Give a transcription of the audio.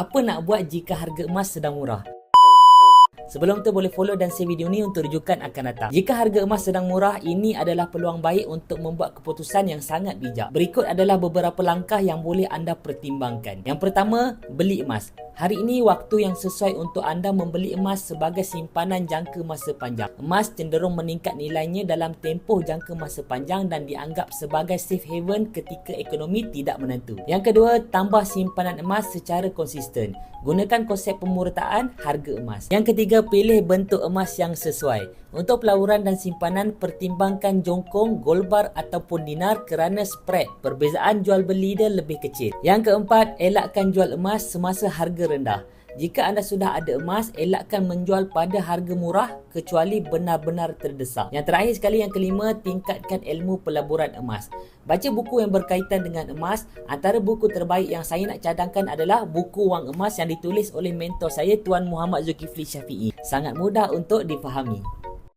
Apa nak buat jika harga emas sedang murah? Sebelum tu boleh follow dan share video ni untuk rujukan akan datang. Jika harga emas sedang murah, ini adalah peluang baik untuk membuat keputusan yang sangat bijak. Berikut adalah beberapa langkah yang boleh anda pertimbangkan. Yang pertama, beli emas. Hari ini waktu yang sesuai untuk anda membeli emas sebagai simpanan jangka masa panjang. Emas cenderung meningkat nilainya dalam tempoh jangka masa panjang dan dianggap sebagai safe haven ketika ekonomi tidak menentu. Yang kedua, tambah simpanan emas secara konsisten. Gunakan konsep pemurtaan harga emas. Yang ketiga, pilih bentuk emas yang sesuai. Untuk pelaburan dan simpanan, pertimbangkan jongkong, gold bar ataupun dinar kerana spread perbezaan jual beli dia lebih kecil. Yang keempat, elakkan jual emas semasa harga rendah. Jika anda sudah ada emas, elakkan menjual pada harga murah kecuali benar-benar terdesak. Yang terakhir sekali, yang kelima, tingkatkan ilmu pelaburan emas. Baca buku yang berkaitan dengan emas. Antara buku terbaik yang saya nak cadangkan adalah buku Wang Emas yang ditulis oleh mentor saya, Tuan Muhammad Zulkifli Syafiee. Sangat mudah untuk difahami.